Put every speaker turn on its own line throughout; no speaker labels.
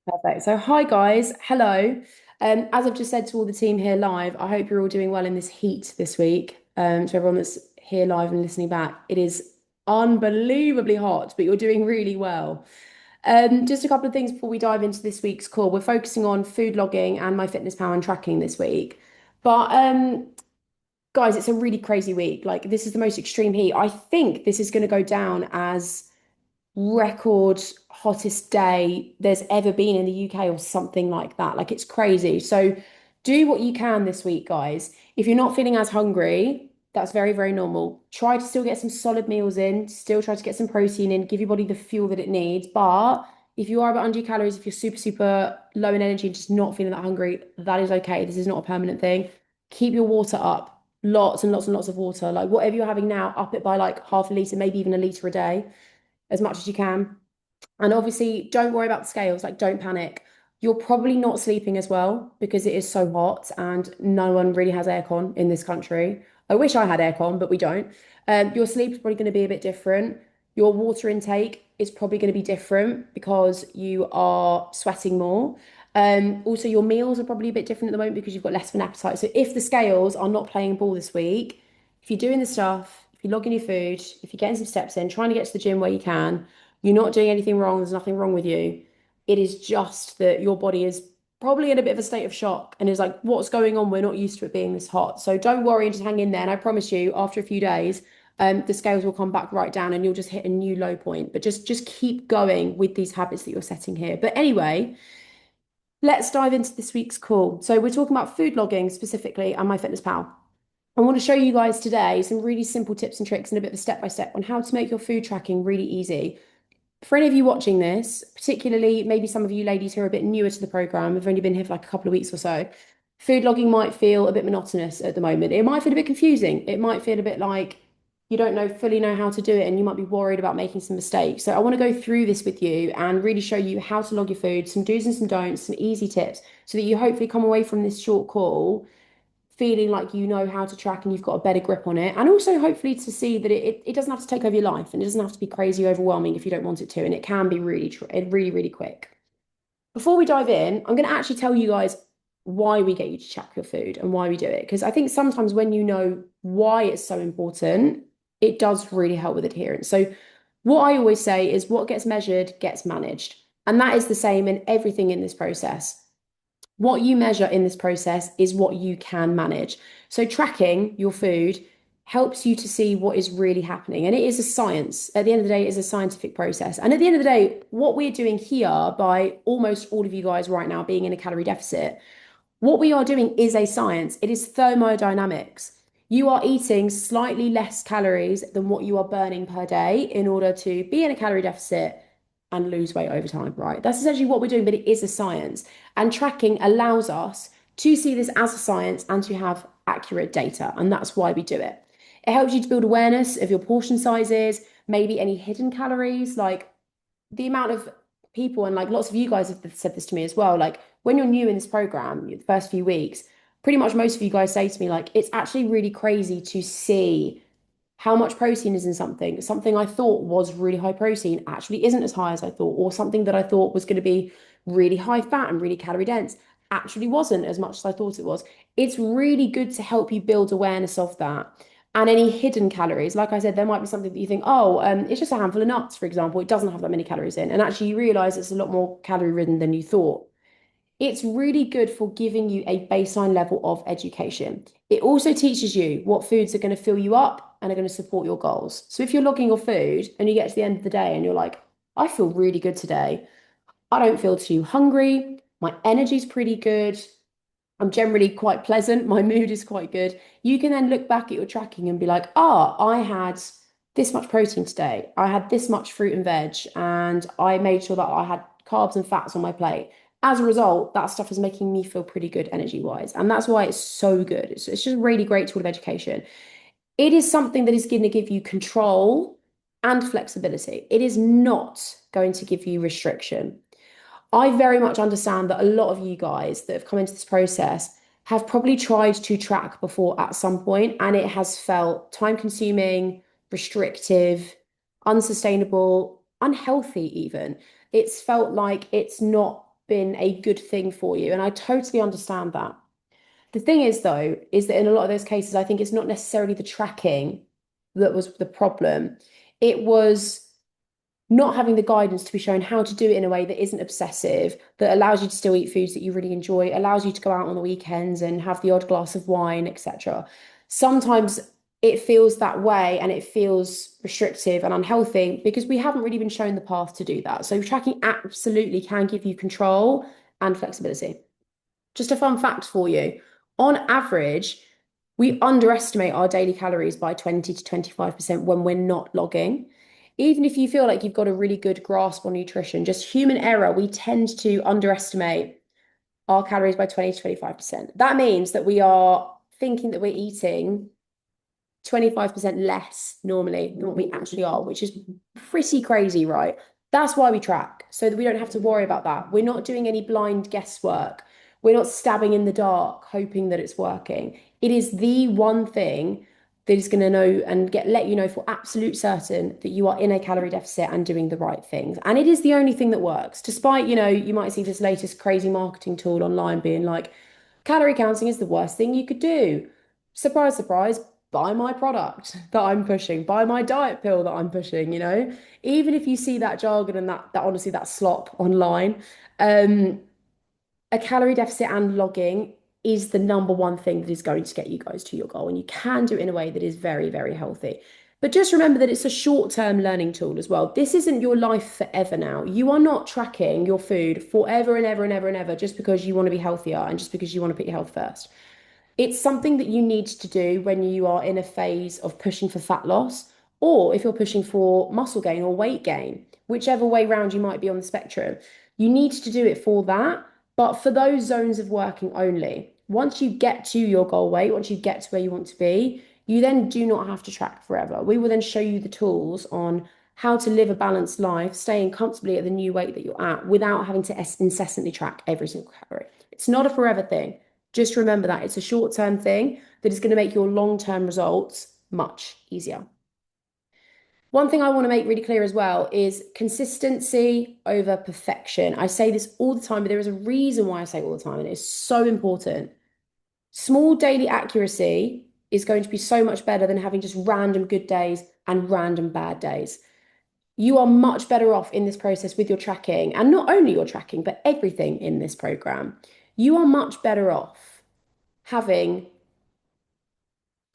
Perfect. So, hi guys, hello. As I've just said to all the team here live, I hope you're all doing well in this heat this week. To everyone that's here live and listening back, it is unbelievably hot, but you're doing really well. Just a couple of things before we dive into this week's call. We're focusing on food logging and MyFitnessPal and tracking this week. But guys, it's a really crazy week. Like, this is the most extreme heat. I think this is going to go down as record hottest day there's ever been in the UK or something like that. Like it's crazy. So do what you can this week, guys. If you're not feeling as hungry, that's very, very normal. Try to still get some solid meals in, still try to get some protein in, give your body the fuel that it needs. But if you are a bit under your calories, if you're super, super low in energy and just not feeling that hungry, that is okay. This is not a permanent thing. Keep your water up. Lots and lots and lots of water. Like whatever you're having now, up it by like half a litre, maybe even a litre a day as much as you can. And obviously, don't worry about the scales, like, don't panic. You're probably not sleeping as well because it is so hot and no one really has aircon in this country. I wish I had aircon, but we don't. Your sleep is probably going to be a bit different. Your water intake is probably going to be different because you are sweating more. Also, your meals are probably a bit different at the moment because you've got less of an appetite. So, if the scales are not playing ball this week, if you're doing the stuff, if you're logging your food, if you're getting some steps in, trying to get to the gym where you can, you're not doing anything wrong. There's nothing wrong with you. It is just that your body is probably in a bit of a state of shock and is like, what's going on? We're not used to it being this hot. So don't worry and just hang in there. And I promise you, after a few days, the scales will come back right down and you'll just hit a new low point. But just keep going with these habits that you're setting here. But anyway, let's dive into this week's call. So we're talking about food logging specifically and MyFitnessPal. I want to show you guys today some really simple tips and tricks and a bit of a step by step on how to make your food tracking really easy. For any of you watching this, particularly maybe some of you ladies who are a bit newer to the program, have only been here for like a couple of weeks or so, food logging might feel a bit monotonous at the moment. It might feel a bit confusing. It might feel a bit like you don't fully know how to do it and you might be worried about making some mistakes. So I want to go through this with you and really show you how to log your food, some do's and some don'ts, some easy tips, so that you hopefully come away from this short call feeling like you know how to track and you've got a better grip on it. And also hopefully to see that it doesn't have to take over your life and it doesn't have to be crazy overwhelming if you don't want it to. And it can be really, really quick. Before we dive in, I'm going to actually tell you guys why we get you to track your food and why we do it. Because I think sometimes when you know why it's so important, it does really help with adherence. So what I always say is what gets measured gets managed. And that is the same in everything in this process. What you measure in this process is what you can manage. So, tracking your food helps you to see what is really happening. And it is a science. At the end of the day, it is a scientific process. And at the end of the day, what we're doing here by almost all of you guys right now being in a calorie deficit, what we are doing is a science. It is thermodynamics. You are eating slightly less calories than what you are burning per day in order to be in a calorie deficit and lose weight over time, right? That's essentially what we're doing, but it is a science. And tracking allows us to see this as a science and to have accurate data. And that's why we do it. It helps you to build awareness of your portion sizes, maybe any hidden calories, like the amount of people, and like lots of you guys have said this to me as well. Like when you're new in this program, the first few weeks, pretty much most of you guys say to me, like, it's actually really crazy to see how much protein is in something. Something I thought was really high protein actually isn't as high as I thought, or something that I thought was going to be really high fat and really calorie dense actually wasn't as much as I thought it was. It's really good to help you build awareness of that. And any hidden calories, like I said, there might be something that you think, oh, it's just a handful of nuts, for example. It doesn't have that many calories in. And actually, you realize it's a lot more calorie ridden than you thought. It's really good for giving you a baseline level of education. It also teaches you what foods are going to fill you up and are going to support your goals. So if you're logging your food and you get to the end of the day and you're like, I feel really good today. I don't feel too hungry. My energy's pretty good. I'm generally quite pleasant. My mood is quite good. You can then look back at your tracking and be like, ah, I had this much protein today. I had this much fruit and veg, and I made sure that I had carbs and fats on my plate. As a result, that stuff is making me feel pretty good energy wise. And that's why it's so good. It's just a really great tool of education. It is something that is going to give you control and flexibility. It is not going to give you restriction. I very much understand that a lot of you guys that have come into this process have probably tried to track before at some point, and it has felt time consuming, restrictive, unsustainable, unhealthy, even. It's felt like it's not been a good thing for you. And I totally understand that. The thing is, though, is that in a lot of those cases, I think it's not necessarily the tracking that was the problem. It was not having the guidance to be shown how to do it in a way that isn't obsessive, that allows you to still eat foods that you really enjoy, allows you to go out on the weekends and have the odd glass of wine, etc. Sometimes it feels that way and it feels restrictive and unhealthy because we haven't really been shown the path to do that. So tracking absolutely can give you control and flexibility. Just a fun fact for you. On average, we underestimate our daily calories by 20 to 25% when we're not logging. Even if you feel like you've got a really good grasp on nutrition, just human error, we tend to underestimate our calories by 20 to 25%. That means that we are thinking that we're eating 25% less normally than what we actually are, which is pretty crazy, right? That's why we track, so that we don't have to worry about that. We're not doing any blind guesswork. We're not stabbing in the dark, hoping that it's working. It is the one thing that is going to know and let you know for absolute certain that you are in a calorie deficit and doing the right things. And it is the only thing that works, despite, you might see this latest crazy marketing tool online being like, calorie counting is the worst thing you could do. Surprise, surprise, buy my product that I'm pushing, buy my diet pill that I'm pushing. Even if you see that jargon and that honestly, that slop online, a calorie deficit and logging is the number one thing that is going to get you guys to your goal. And you can do it in a way that is very, very healthy. But just remember that it's a short-term learning tool as well. This isn't your life forever now. You are not tracking your food forever and ever and ever and ever just because you want to be healthier and just because you want to put your health first. It's something that you need to do when you are in a phase of pushing for fat loss, or if you're pushing for muscle gain or weight gain, whichever way round you might be on the spectrum. You need to do it for that, but for those zones of working only. Once you get to your goal weight, once you get to where you want to be, you then do not have to track forever. We will then show you the tools on how to live a balanced life, staying comfortably at the new weight that you're at without having to incessantly track every single calorie. It's not a forever thing. Just remember that it's a short-term thing that is going to make your long-term results much easier. One thing I want to make really clear as well is consistency over perfection. I say this all the time, but there is a reason why I say it all the time, and it's so important. Small daily accuracy is going to be so much better than having just random good days and random bad days. You are much better off in this process with your tracking, and not only your tracking, but everything in this program. You are much better off having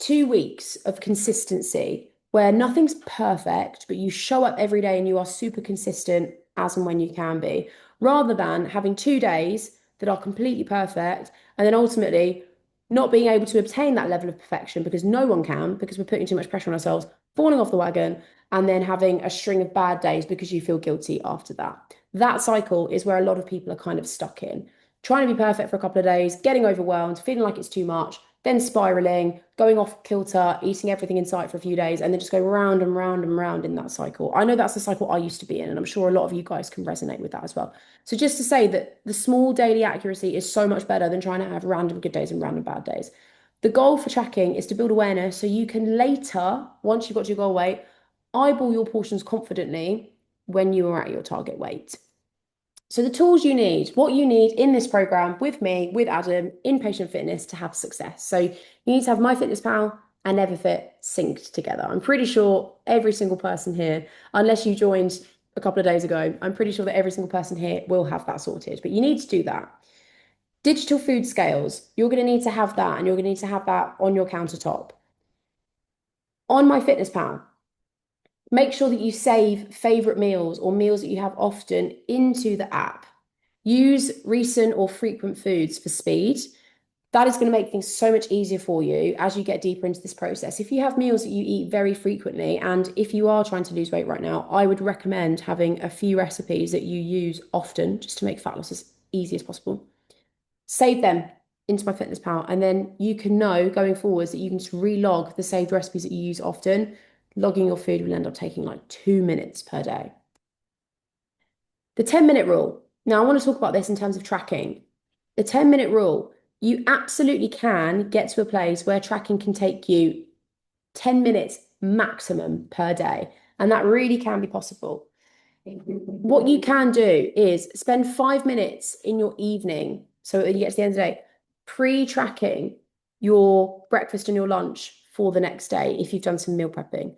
2 weeks of consistency where nothing's perfect, but you show up every day and you are super consistent as and when you can be, rather than having 2 days that are completely perfect and then ultimately not being able to obtain that level of perfection because no one can, because we're putting too much pressure on ourselves, falling off the wagon, and then having a string of bad days because you feel guilty after that. That cycle is where a lot of people are kind of stuck in. Trying to be perfect for a couple of days, getting overwhelmed, feeling like it's too much, then spiraling, going off kilter, eating everything in sight for a few days, and then just go round and round and round in that cycle. I know that's the cycle I used to be in, and I'm sure a lot of you guys can resonate with that as well. So just to say that the small daily accuracy is so much better than trying to have random good days and random bad days. The goal for tracking is to build awareness so you can later, once you've got your goal weight, eyeball your portions confidently when you are at your target weight. So the tools you need, what you need in this program with me, with Adam, in Patient Fitness to have success. So you need to have MyFitnessPal and Everfit synced together. I'm pretty sure every single person here, unless you joined a couple of days ago, I'm pretty sure that every single person here will have that sorted. But you need to do that. Digital food scales, you're going to need to have that, and you're going to need to have that on your countertop. On MyFitnessPal, make sure that you save favorite meals or meals that you have often into the app. Use recent or frequent foods for speed. That is going to make things so much easier for you as you get deeper into this process. If you have meals that you eat very frequently, and if you are trying to lose weight right now, I would recommend having a few recipes that you use often just to make fat loss as easy as possible. Save them into MyFitnessPal, and then you can know going forwards that you can just relog the saved recipes that you use often. Logging your food will end up taking like 2 minutes per day. The 10-minute rule. Now, I want to talk about this in terms of tracking. The 10-minute rule, you absolutely can get to a place where tracking can take you 10 minutes maximum per day. And that really can be possible. What you can do is spend 5 minutes in your evening, so when you get to the end of the day, pre-tracking your breakfast and your lunch for the next day if you've done some meal prepping.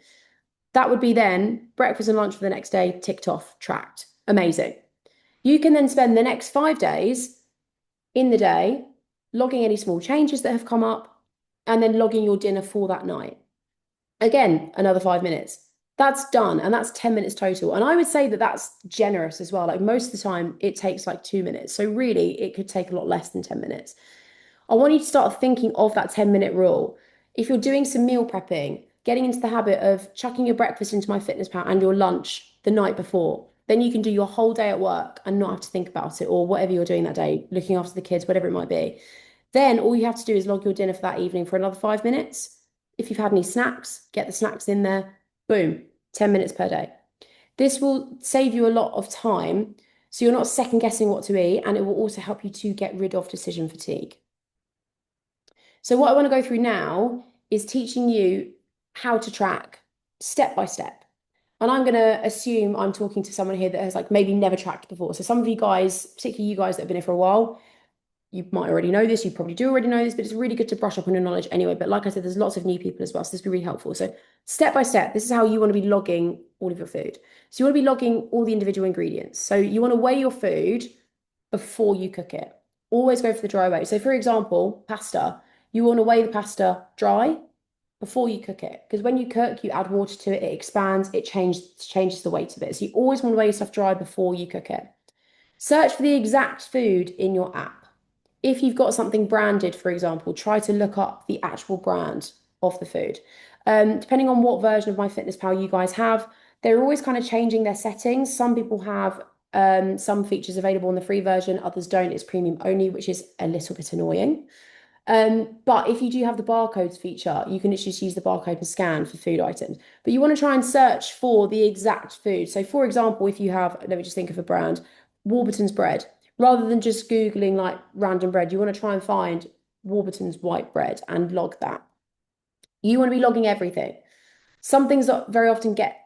That would be then breakfast and lunch for the next day ticked off, tracked. Amazing. You can then spend the next 5 days in the day logging any small changes that have come up and then logging your dinner for that night. Again, another 5 minutes. That's done. And that's 10 minutes total. And I would say that that's generous as well. Like most of the time, it takes like 2 minutes. So really, it could take a lot less than 10 minutes. I want you to start thinking of that 10-minute rule. If you're doing some meal prepping, getting into the habit of chucking your breakfast into MyFitnessPal and your lunch the night before, then you can do your whole day at work and not have to think about it or whatever you're doing that day, looking after the kids, whatever it might be. Then all you have to do is log your dinner for that evening for another 5 minutes. If you've had any snacks, get the snacks in there. Boom, 10 minutes per day. This will save you a lot of time, so you're not second guessing what to eat, and it will also help you to get rid of decision fatigue. So what I want to go through now is teaching you how to track step by step. And I'm going to assume I'm talking to someone here that has like maybe never tracked before. So some of you guys, particularly you guys that have been here for a while, you might already know this, you probably do already know this, but it's really good to brush up on your knowledge anyway. But like I said, there's lots of new people as well, so this will be really helpful. So step by step, this is how you want to be logging all of your food. So you want to be logging all the individual ingredients. So you want to weigh your food before you cook it. Always go for the dry weight. So for example, pasta, you want to weigh the pasta dry before you cook it. Because when you cook, you add water to it, it expands, it changes the weight of it. So you always want to weigh your stuff dry before you cook it. Search for the exact food in your app. If you've got something branded, for example, try to look up the actual brand of the food. Depending on what version of MyFitnessPal you guys have, they're always kind of changing their settings. Some people have some features available in the free version, others don't. It's premium only, which is a little bit annoying. But if you do have the barcodes feature, you can just use the barcode and scan for food items. But you want to try and search for the exact food. So, for example, if you have, let me just think of a brand, Warburton's bread, rather than just Googling like random bread, you want to try and find Warburton's white bread and log that. You want to be logging everything. Some things that very often get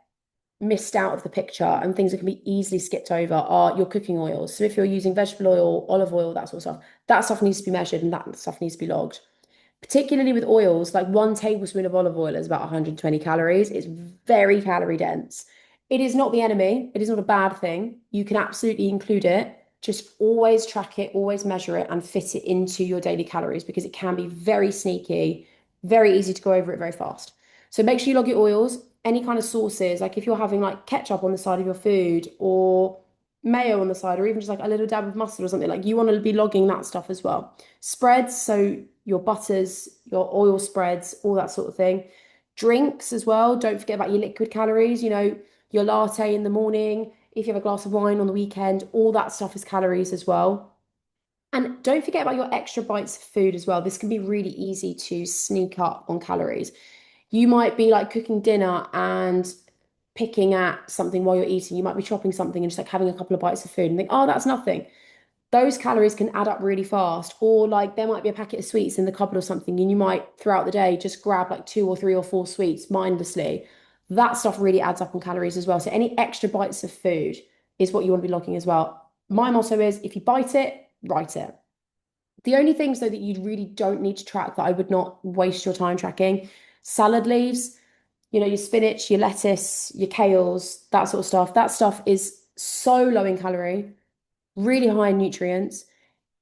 missed out of the picture and things that can be easily skipped over are your cooking oils. So if you're using vegetable oil, olive oil, that sort of stuff, that stuff needs to be measured and that stuff needs to be logged. Particularly with oils, like 1 tablespoon of olive oil is about 120 calories. It's very calorie dense. It is not the enemy. It is not a bad thing. You can absolutely include it. Just always track it, always measure it, and fit it into your daily calories because it can be very sneaky, very easy to go over it very fast. So make sure you log your oils, any kind of sauces, like if you're having like ketchup on the side of your food or mayo on the side, or even just like a little dab of mustard or something, like you want to be logging that stuff as well. Spreads, so your butters, your oil spreads, all that sort of thing. Drinks as well. Don't forget about your liquid calories, your latte in the morning, if you have a glass of wine on the weekend, all that stuff is calories as well. And don't forget about your extra bites of food as well. This can be really easy to sneak up on calories. You might be like cooking dinner and picking at something while you're eating. You might be chopping something and just like having a couple of bites of food and think, oh, that's nothing. Those calories can add up really fast. Or like there might be a packet of sweets in the cupboard or something, and you might throughout the day just grab like 2 or 3 or 4 sweets mindlessly. That stuff really adds up on calories as well. So any extra bites of food is what you want to be logging as well. My motto is if you bite it, write it. The only things though that you really don't need to track that I would not waste your time tracking, salad leaves, your spinach, your lettuce, your kales, that sort of stuff. That stuff is so low in calorie, really high in nutrients.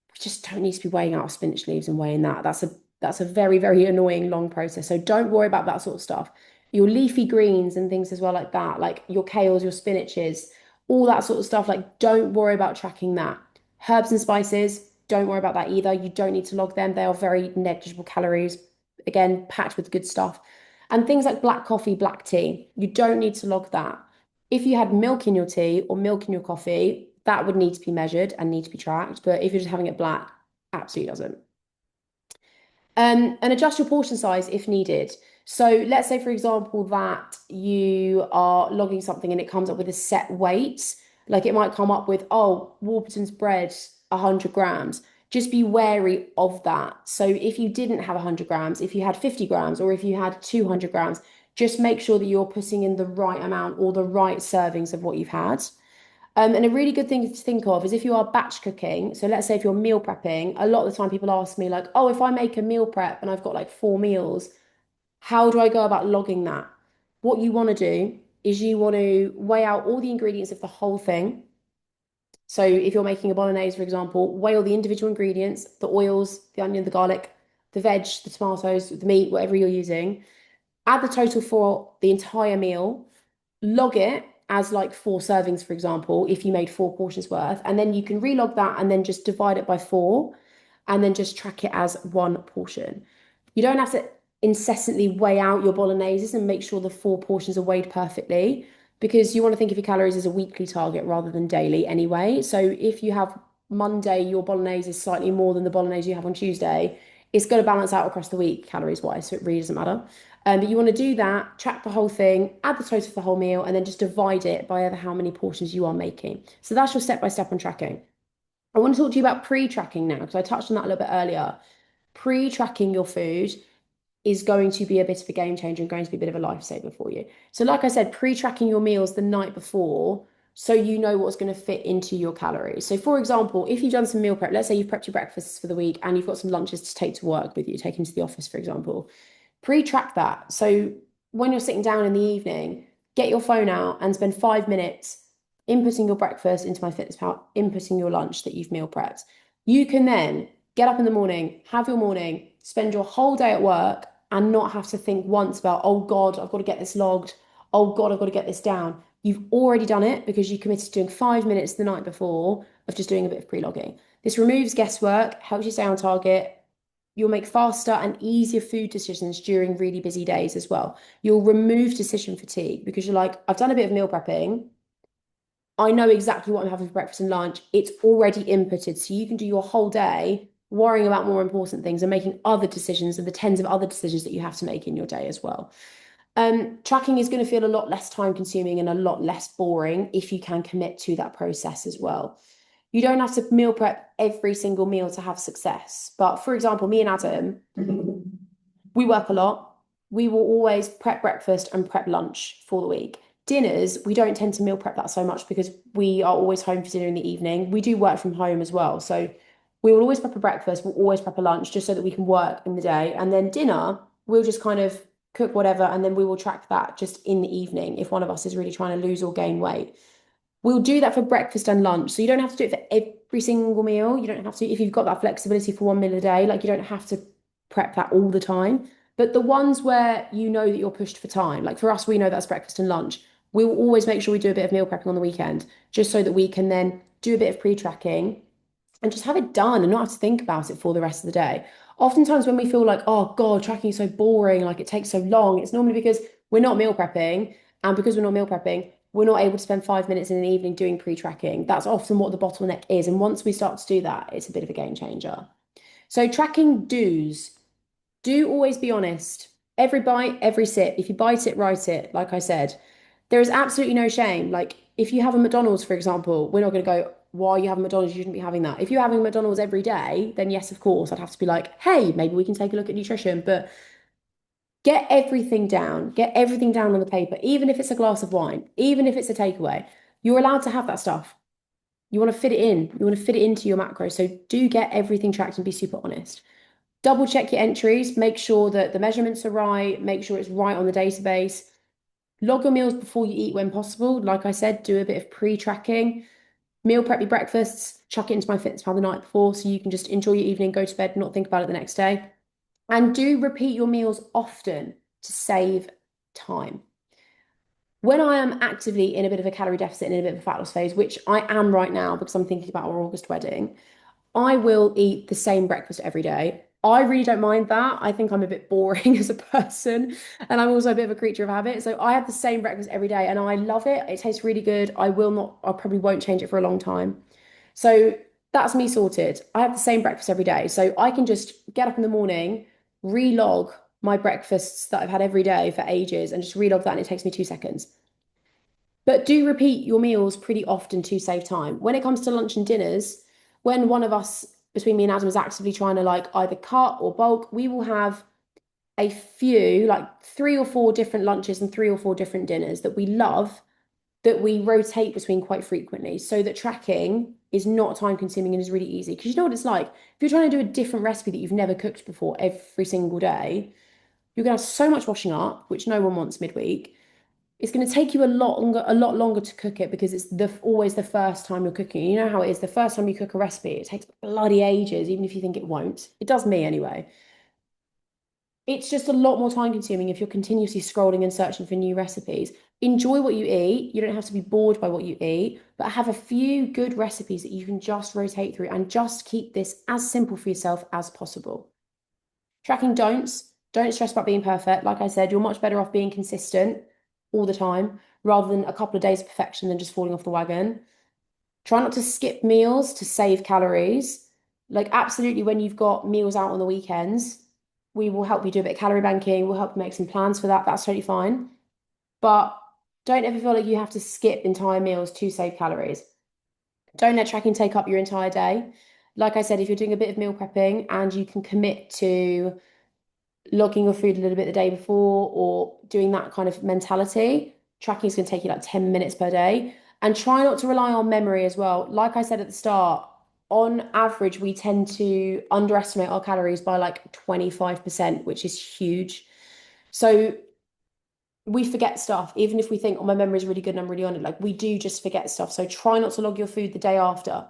We just don't need to be weighing out spinach leaves and weighing that. That's a very, very annoying long process. So don't worry about that sort of stuff. Your leafy greens and things as well like that, like your kales, your spinaches, all that sort of stuff. Like don't worry about tracking that. Herbs and spices, don't worry about that either. You don't need to log them. They are very negligible calories. Again, packed with good stuff. And things like black coffee, black tea, you don't need to log that. If you had milk in your tea or milk in your coffee, that would need to be measured and need to be tracked. But if you're just having it black, absolutely doesn't. And adjust your portion size if needed. So let's say, for example, that you are logging something and it comes up with a set weight. Like it might come up with, oh, Warburton's bread, 100 grams. Just be wary of that. So if you didn't have 100 grams, if you had 50 grams, or if you had 200 grams, just make sure that you're putting in the right amount or the right servings of what you've had. And a really good thing to think of is if you are batch cooking. So let's say if you're meal prepping, a lot of the time people ask me like, oh, if I make a meal prep and I've got like 4 meals, how do I go about logging that? What you want to do is you want to weigh out all the ingredients of the whole thing. So if you're making a bolognese, for example, weigh all the individual ingredients, the oils, the onion, the garlic, the veg, the tomatoes, the meat, whatever you're using. Add the total for the entire meal, log it as like 4 servings, for example, if you made 4 portions worth, and then you can relog that and then just divide it by 4 and then just track it as 1 portion. You don't have to incessantly weigh out your bologneses and make sure the 4 portions are weighed perfectly because you want to think of your calories as a weekly target rather than daily anyway. So if you have Monday, your bolognese is slightly more than the bolognese you have on Tuesday, it's going to balance out across the week calories wise, so it really doesn't matter. But you want to do that, track the whole thing, add the total for the whole meal, and then just divide it by over how many portions you are making. So that's your step by step on tracking. I want to talk to you about pre-tracking now because I touched on that a little bit earlier. Pre-tracking your food is going to be a bit of a game changer and going to be a bit of a lifesaver for you. So, like I said, pre-tracking your meals the night before so you know what's going to fit into your calories. So, for example, if you've done some meal prep, let's say you've prepped your breakfasts for the week and you've got some lunches to take to work with you, take into the office, for example, pre-track that. So, when you're sitting down in the evening, get your phone out and spend 5 minutes inputting your breakfast into MyFitnessPal, inputting your lunch that you've meal prepped. You can then get up in the morning, have your morning, spend your whole day at work and not have to think once about, oh God, I've got to get this logged. Oh God, I've got to get this down. You've already done it because you committed to doing 5 minutes the night before of just doing a bit of pre-logging. This removes guesswork, helps you stay on target. You'll make faster and easier food decisions during really busy days as well. You'll remove decision fatigue because you're like, I've done a bit of meal prepping. I know exactly what I'm having for breakfast and lunch. It's already inputted. So you can do your whole day worrying about more important things and making other decisions and the tens of other decisions that you have to make in your day as well. Tracking is going to feel a lot less time consuming and a lot less boring if you can commit to that process as well. You don't have to meal prep every single meal to have success. But for example, me and Adam, we work a lot. We will always prep breakfast and prep lunch for the week. Dinners, we don't tend to meal prep that so much because we are always home for dinner in the evening. We do work from home as well. So we will always prep a breakfast, we'll always prep a lunch just so that we can work in the day. And then dinner, we'll just kind of cook whatever and then we will track that just in the evening if one of us is really trying to lose or gain weight. We'll do that for breakfast and lunch. So you don't have to do it for every single meal. You don't have to, if you've got that flexibility for 1 meal a day, like you don't have to prep that all the time. But the ones where you know that you're pushed for time, like for us, we know that's breakfast and lunch. We will always make sure we do a bit of meal prepping on the weekend, just so that we can then do a bit of pre-tracking and just have it done and not have to think about it for the rest of the day. Oftentimes, when we feel like, oh God, tracking is so boring, like it takes so long, it's normally because we're not meal prepping. And because we're not meal prepping, we're not able to spend 5 minutes in the evening doing pre-tracking. That's often what the bottleneck is. And once we start to do that, it's a bit of a game changer. So, tracking do's. Do always be honest. Every bite, every sip. If you bite it, write it, like I said. There is absolutely no shame. Like, if you have a McDonald's, for example, we're not going to go, why are you having McDonald's? You shouldn't be having that. If you're having McDonald's every day, then yes, of course, I'd have to be like, hey, maybe we can take a look at nutrition. But get everything down. Get everything down on the paper, even if it's a glass of wine, even if it's a takeaway. You're allowed to have that stuff. You want to fit it in. You want to fit it into your macro. So do get everything tracked and be super honest. Double check your entries, make sure that the measurements are right, make sure it's right on the database. Log your meals before you eat when possible. Like I said, do a bit of pre-tracking. Meal prep your breakfasts, chuck it into MyFitnessPal the night before so you can just enjoy your evening, go to bed, not think about it the next day. And do repeat your meals often to save time. When I am actively in a bit of a calorie deficit and in a bit of a fat loss phase, which I am right now because I'm thinking about our August wedding, I will eat the same breakfast every day. I really don't mind that. I think I'm a bit boring as a person, and I'm also a bit of a creature of habit. So I have the same breakfast every day, and I love it. It tastes really good. I probably won't change it for a long time. So that's me sorted. I have the same breakfast every day. So I can just get up in the morning, relog my breakfasts that I've had every day for ages, and just relog that, and it takes me 2 seconds. But do repeat your meals pretty often to save time. When it comes to lunch and dinners, when one of us, between me and Adam, is actively trying to like either cut or bulk, we will have a few, like 3 or 4 different lunches and 3 or 4 different dinners that we love. that we rotate between quite frequently so that tracking is not time consuming and is really easy. Because you know what it's like? If you're trying to do a different recipe that you've never cooked before every single day, you're going to have so much washing up, which no one wants midweek. It's going to take you a lot longer to cook it because it's always the first time you're cooking. You know how it is. The first time you cook a recipe, it takes bloody ages, even if you think it won't. It does me anyway. It's just a lot more time consuming if you're continuously scrolling and searching for new recipes. Enjoy what you eat. You don't have to be bored by what you eat, but have a few good recipes that you can just rotate through and just keep this as simple for yourself as possible. Tracking don'ts. Don't stress about being perfect. Like I said, you're much better off being consistent all the time rather than a couple of days of perfection than just falling off the wagon. Try not to skip meals to save calories. Like, absolutely, when you've got meals out on the weekends, we will help you do a bit of calorie banking. We'll help you make some plans for that. That's totally fine. But don't ever feel like you have to skip entire meals to save calories. Don't let tracking take up your entire day. Like I said, if you're doing a bit of meal prepping and you can commit to logging your food a little bit the day before or doing that kind of mentality, tracking is going to take you like 10 minutes per day. And try not to rely on memory as well. Like I said at the start, on average, we tend to underestimate our calories by like 25%, which is huge. So we forget stuff, even if we think, oh, my memory is really good and I'm really on it. Like, we do just forget stuff. So try not to log your food the day after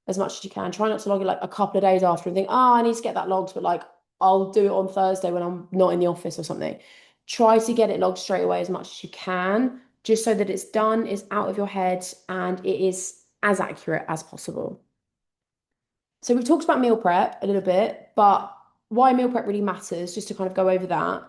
as much as you can. Try not to log it like a couple of days after and think, oh, I need to get that logged, but like I'll do it on Thursday when I'm not in the office or something. Try to get it logged straight away as much as you can, just so that it's done, it's out of your head, and it is as accurate as possible. So we've talked about meal prep a little bit, but why meal prep really matters, just to kind of go over that.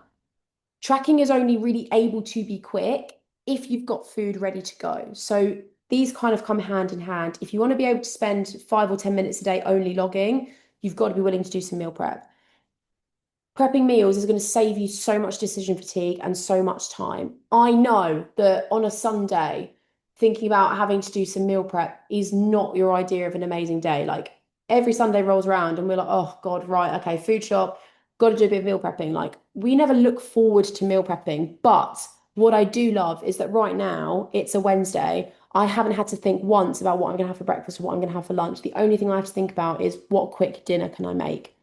Tracking is only really able to be quick if you've got food ready to go. So these kind of come hand in hand. If you want to be able to spend 5 or 10 minutes a day only logging, you've got to be willing to do some meal prep. Prepping meals is going to save you so much decision fatigue and so much time. I know that on a Sunday, thinking about having to do some meal prep is not your idea of an amazing day. Like, every Sunday rolls around and we're like, oh God, right, okay, food shop, got to do a bit of meal prepping. Like, we never look forward to meal prepping. But what I do love is that right now it's a Wednesday. I haven't had to think once about what I'm going to have for breakfast or what I'm going to have for lunch. The only thing I have to think about is what quick dinner can I make.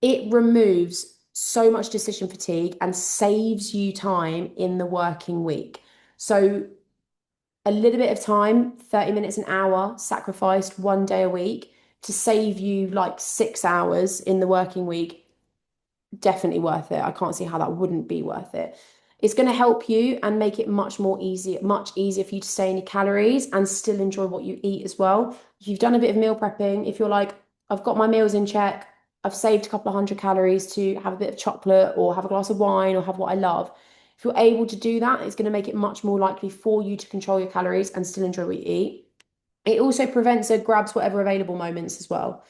It removes so much decision fatigue and saves you time in the working week. So a little bit of time, 30 minutes, an hour, sacrificed 1 day a week to save you like 6 hours in the working week, definitely worth it. I can't see how that wouldn't be worth it. It's going to help you and make it much easier for you to stay in your calories and still enjoy what you eat as well. If you've done a bit of meal prepping, if you're like, I've got my meals in check, I've saved a couple of hundred calories to have a bit of chocolate or have a glass of wine or have what I love. If you're able to do that, it's going to make it much more likely for you to control your calories and still enjoy what you eat. It also prevents a grabs whatever available moments as well.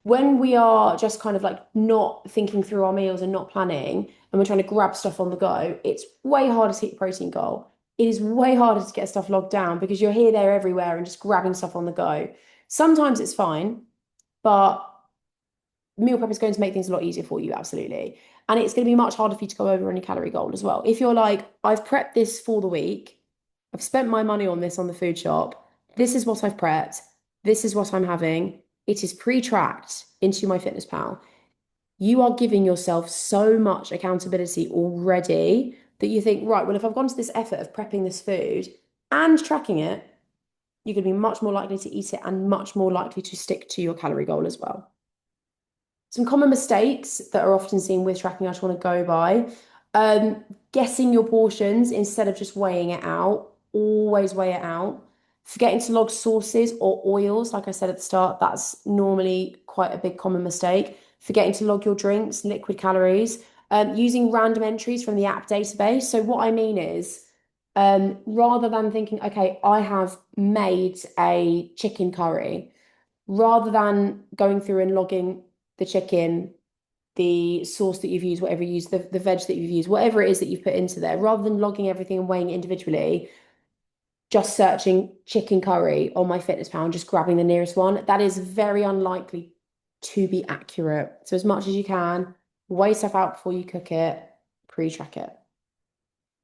When we are just kind of like not thinking through our meals and not planning, and we're trying to grab stuff on the go, it's way harder to hit your protein goal. It is way harder to get stuff logged down because you're here, there, everywhere, and just grabbing stuff on the go. Sometimes it's fine, but meal prep is going to make things a lot easier for you, absolutely. And it's going to be much harder for you to go over any calorie goal as well. If you're like, I've prepped this for the week, I've spent my money on this on the food shop, this is what I've prepped, this is what I'm having, it is pre-tracked into MyFitnessPal. You are giving yourself so much accountability already that you think, right, well, if I've gone to this effort of prepping this food and tracking it, you're going to be much more likely to eat it and much more likely to stick to your calorie goal as well. Some common mistakes that are often seen with tracking, I just want to go by. Guessing your portions instead of just weighing it out. Always weigh it out. Forgetting to log sauces or oils, like I said at the start, that's normally quite a big common mistake. Forgetting to log your drinks, liquid calories. Using random entries from the app database. So what I mean is, rather than thinking, okay, I have made a chicken curry, rather than going through and logging the chicken, the sauce that you've used, whatever you use, the veg that you've used, whatever it is that you've put into there, rather than logging everything and weighing it individually, just searching chicken curry on MyFitnessPal and just grabbing the nearest one, that is very unlikely to be accurate. So as much as you can, weigh stuff out before you cook it, pre-track it.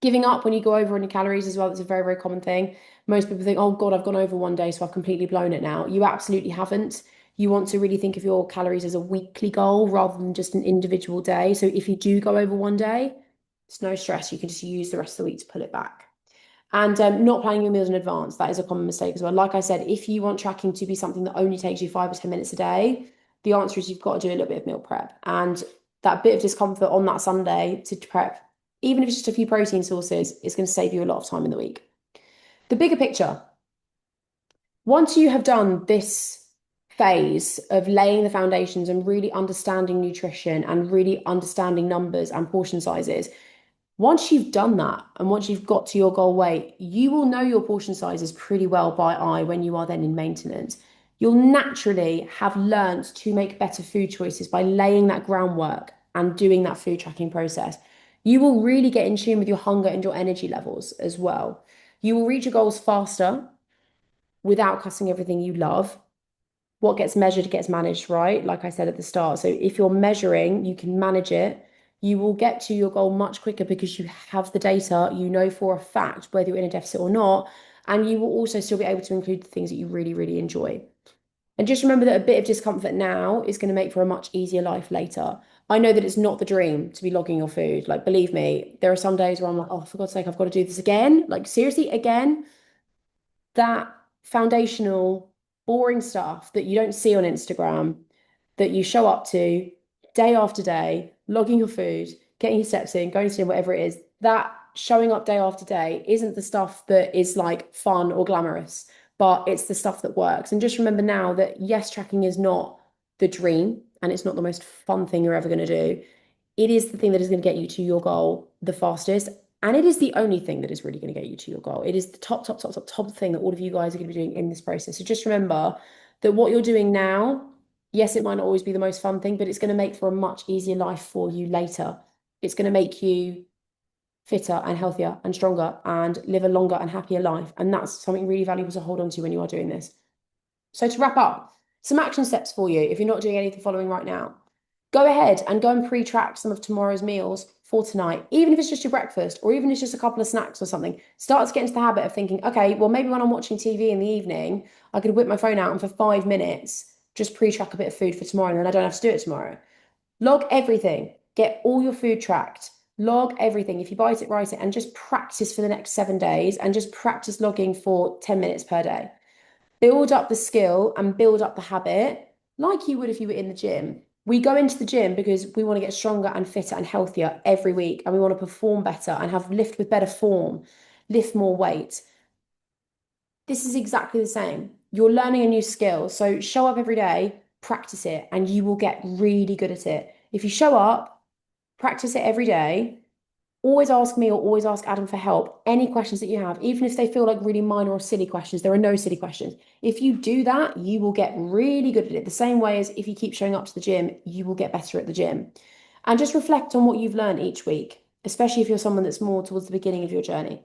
Giving up when you go over on your calories as well, that's a very, very common thing. Most people think, oh God, I've gone over one day, so I've completely blown it now. You absolutely haven't. You want to really think of your calories as a weekly goal rather than just an individual day. So if you do go over one day, it's no stress. You can just use the rest of the week to pull it back. And not planning your meals in advance, that is a common mistake as well. Like I said, if you want tracking to be something that only takes you 5 or 10 minutes a day, the answer is you've got to do a little bit of meal prep. And that bit of discomfort on that Sunday to prep, even if it's just a few protein sources, is going to save you a lot of time in the week. The bigger picture, once you have done this phase of laying the foundations and really understanding nutrition and really understanding numbers and portion sizes, once you've done that and once you've got to your goal weight, you will know your portion sizes pretty well by eye when you are then in maintenance. You'll naturally have learned to make better food choices by laying that groundwork and doing that food tracking process. You will really get in tune with your hunger and your energy levels as well. You will reach your goals faster without cutting everything you love. What gets measured gets managed, right? Like I said at the start. So if you're measuring, you can manage it. You will get to your goal much quicker because you have the data. You know for a fact whether you're in a deficit or not. And you will also still be able to include the things that you really, really enjoy. And just remember that a bit of discomfort now is going to make for a much easier life later. I know that it's not the dream to be logging your food. Like, believe me, there are some days where I'm like, oh, for God's sake, I've got to do this again. Like, seriously, again? That foundational, boring stuff that you don't see on Instagram, that you show up to day after day, logging your food, getting your steps in, going to gym, whatever it is, that showing up day after day isn't the stuff that is like fun or glamorous, but it's the stuff that works. And just remember now that yes, tracking is not the dream and it's not the most fun thing you're ever going to do. It is the thing that is going to get you to your goal the fastest. And it is the only thing that is really going to get you to your goal. It is the top thing that all of you guys are going to be doing in this process. So just remember that what you're doing now, yes, it might not always be the most fun thing, but it's going to make for a much easier life for you later. It's going to make you fitter and healthier and stronger and live a longer and happier life. And that's something really valuable to hold on to when you are doing this. So to wrap up, some action steps for you if you're not doing any of the following right now. Go ahead and go and pre-track some of tomorrow's meals for tonight, even if it's just your breakfast or even if it's just a couple of snacks or something. Start to get into the habit of thinking, okay, well, maybe when I'm watching TV in the evening, I could whip my phone out and for 5 minutes, just pre-track a bit of food for tomorrow and then I don't have to do it tomorrow. Log everything. Get all your food tracked. Log everything. If you bite it, write it, and just practice for the next 7 days and just practice logging for 10 minutes per day. Build up the skill and build up the habit like you would if you were in the gym. We go into the gym because we want to get stronger and fitter and healthier every week, and we want to perform better and have lift with better form, lift more weight. This is exactly the same. You're learning a new skill. So show up every day, practice it, and you will get really good at it. If you show up, practice it every day, always ask me or always ask Adam for help. Any questions that you have, even if they feel like really minor or silly questions, there are no silly questions. If you do that, you will get really good at it. The same way as if you keep showing up to the gym, you will get better at the gym. And just reflect on what you've learned each week, especially if you're someone that's more towards the beginning of your journey.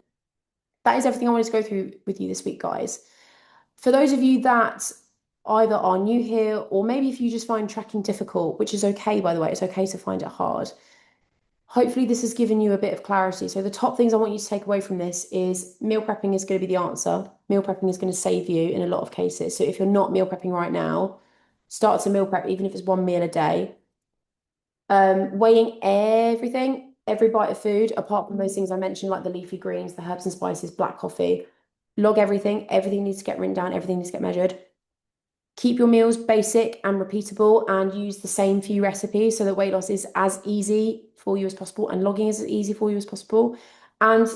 That is everything I wanted to go through with you this week, guys. For those of you that either are new here or maybe if you just find tracking difficult, which is okay, by the way, it's okay to find it hard. Hopefully this has given you a bit of clarity. So the top things I want you to take away from this is meal prepping is going to be the answer. Meal prepping is going to save you in a lot of cases. So if you're not meal prepping right now, start to meal prep, even if it's one meal a day. Weighing everything, every bite of food, apart from those things I mentioned, like the leafy greens, the herbs and spices, black coffee. Log everything. Everything needs to get written down. Everything needs to get measured. Keep your meals basic and repeatable and use the same few recipes so that weight loss is as easy for you as possible and logging is as easy for you as possible. And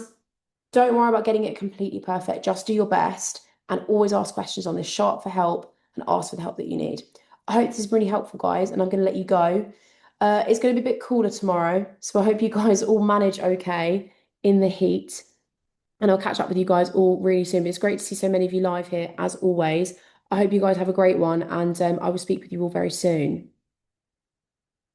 don't worry about getting it completely perfect. Just do your best and always ask questions on this. Show up for help and ask for the help that you need. I hope this is really helpful, guys, and I'm going to let you go. It's going to be a bit cooler tomorrow, so I hope you guys all manage okay in the heat. And I'll catch up with you guys all really soon. But it's great to see so many of you live here, as always. I hope you guys have a great one, and I will speak with you all very soon.